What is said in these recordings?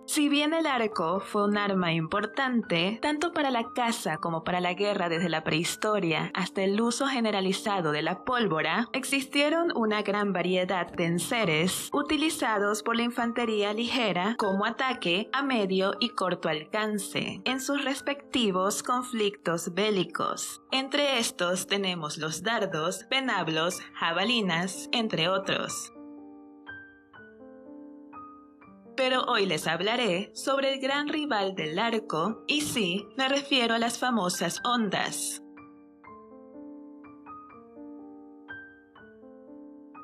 Si bien el arco fue un arma importante, tanto para la caza como para la guerra desde la prehistoria hasta el uso generalizado de la pólvora, existieron una gran variedad de enseres utilizados por la infantería ligera como ataque a medio y corto alcance en sus respectivos conflictos bélicos. Entre estos tenemos los dardos, venablos, jabalinas, entre otros. Pero hoy les hablaré sobre el gran rival del arco, y sí, me refiero a las famosas hondas.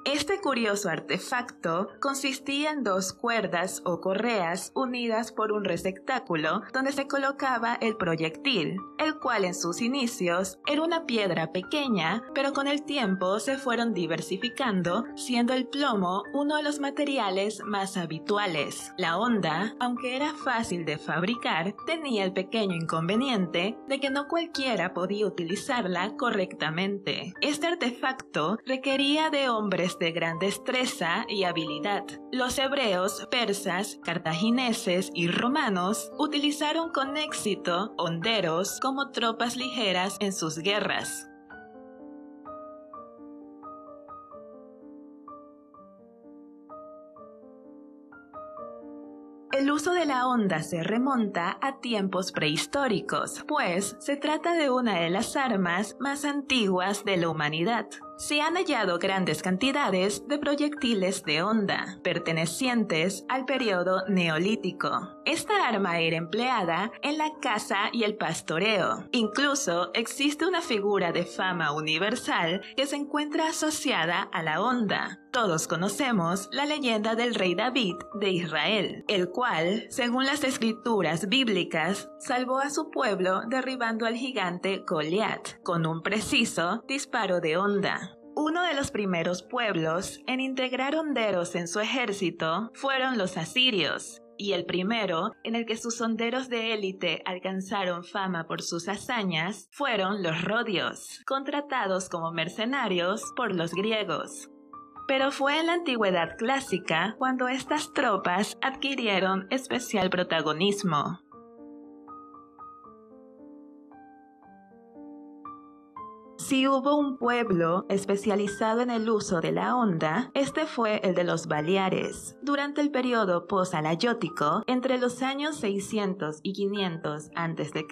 Este curioso artefacto consistía en dos cuerdas o correas unidas por un receptáculo donde se colocaba el proyectil, el cual en sus inicios era una piedra pequeña, pero con el tiempo se fueron diversificando, siendo el plomo uno de los materiales más habituales. La honda, aunque era fácil de fabricar, tenía el pequeño inconveniente de que no cualquiera podía utilizarla correctamente. Este artefacto requería de hombres de gran destreza y habilidad. Los hebreos, persas, cartagineses y romanos utilizaron con éxito honderos como tropas ligeras en sus guerras. El uso de la honda se remonta a tiempos prehistóricos, pues se trata de una de las armas más antiguas de la humanidad. Se han hallado grandes cantidades de proyectiles de honda, pertenecientes al periodo neolítico. Esta arma era empleada en la caza y el pastoreo. Incluso existe una figura de fama universal que se encuentra asociada a la honda. Todos conocemos la leyenda del rey David de Israel, el cual, según las escrituras bíblicas, salvó a su pueblo derribando al gigante Goliat con un preciso disparo de honda. Uno de los primeros pueblos en integrar honderos en su ejército fueron los asirios, y el primero en el que sus honderos de élite alcanzaron fama por sus hazañas fueron los rodios, contratados como mercenarios por los griegos. Pero fue en la antigüedad clásica cuando estas tropas adquirieron especial protagonismo. Si hubo un pueblo especializado en el uso de la honda, este fue el de los baleares. Durante el periodo posalayótico, entre los años 600 y 500 a.C.,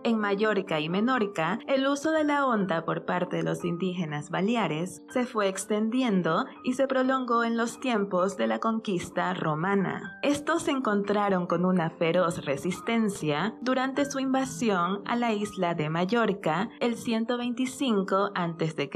en Mallorca y Menorca, el uso de la honda por parte de los indígenas baleares se fue extendiendo y se prolongó en los tiempos de la conquista romana. Estos se encontraron con una feroz resistencia durante su invasión a la isla de Mallorca el 125 a.C.,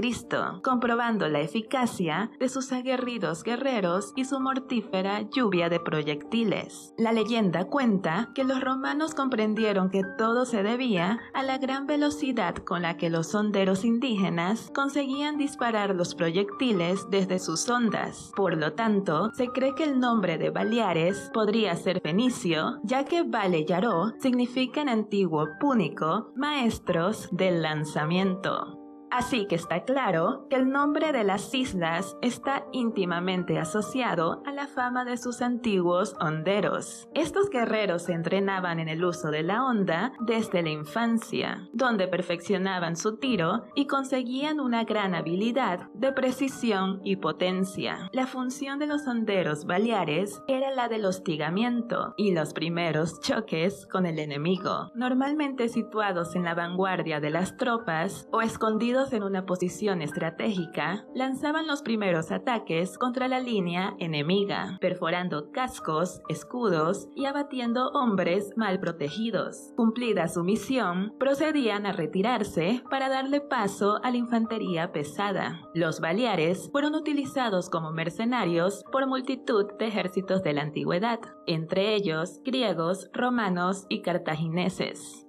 comprobando la eficacia de sus aguerridos guerreros y su mortífera lluvia de proyectiles. La leyenda cuenta que los romanos comprendieron que todo se debía a la gran velocidad con la que los honderos indígenas conseguían disparar los proyectiles desde sus hondas. Por lo tanto, se cree que el nombre de Baleares podría ser fenicio, ya que Bale Yaró significa en antiguo púnico maestros del lanzamiento. Así que está claro que el nombre de las islas está íntimamente asociado a la fama de sus antiguos honderos. Estos guerreros se entrenaban en el uso de la honda desde la infancia, donde perfeccionaban su tiro y conseguían una gran habilidad de precisión y potencia. La función de los honderos baleares era la del hostigamiento y los primeros choques con el enemigo, normalmente situados en la vanguardia de las tropas o escondidos en una posición estratégica, lanzaban los primeros ataques contra la línea enemiga, perforando cascos, escudos y abatiendo hombres mal protegidos. Cumplida su misión, procedían a retirarse para darle paso a la infantería pesada. Los baleares fueron utilizados como mercenarios por multitud de ejércitos de la antigüedad, entre ellos griegos, romanos y cartagineses.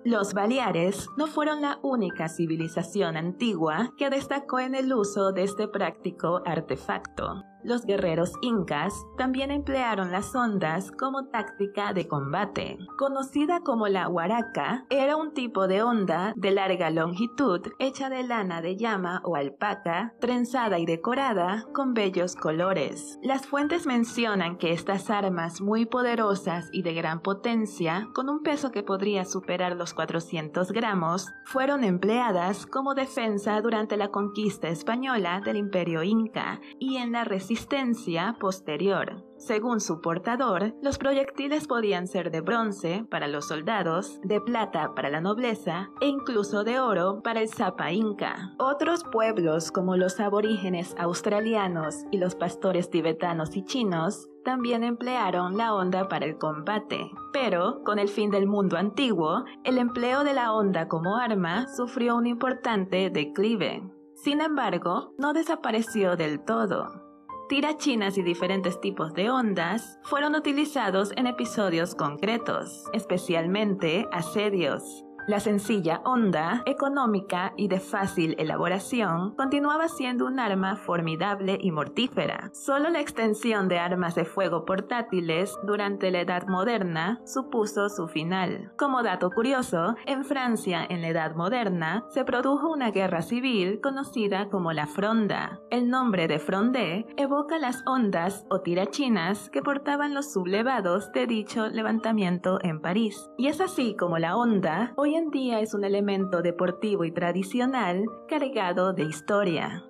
Los baleares no fueron la única civilización antigua que destacó en el uso de este práctico artefacto. Los guerreros incas también emplearon las hondas como táctica de combate. Conocida como la huaraca, era un tipo de honda de larga longitud hecha de lana de llama o alpaca, trenzada y decorada con bellos colores. Las fuentes mencionan que estas armas muy poderosas y de gran potencia, con un peso que podría superar los 400 gramos, fueron empleadas como defensa durante la conquista española del Imperio Inca y en la resistencia posterior. Según su portador, los proyectiles podían ser de bronce para los soldados, de plata para la nobleza e incluso de oro para el Zapa Inca. Otros pueblos como los aborígenes australianos y los pastores tibetanos y chinos también emplearon la honda para el combate, pero con el fin del mundo antiguo, el empleo de la honda como arma sufrió un importante declive. Sin embargo, no desapareció del todo. Tirachinas y diferentes tipos de hondas fueron utilizados en episodios concretos, especialmente asedios. La sencilla honda, económica y de fácil elaboración, continuaba siendo un arma formidable y mortífera. Solo la extensión de armas de fuego portátiles durante la Edad Moderna supuso su final. Como dato curioso, en Francia en la Edad Moderna se produjo una guerra civil conocida como la Fronda. El nombre de Fronde evoca las hondas o tirachinas que portaban los sublevados de dicho levantamiento en París. Y es así como la honda hoy en día es un elemento deportivo y tradicional cargado de historia.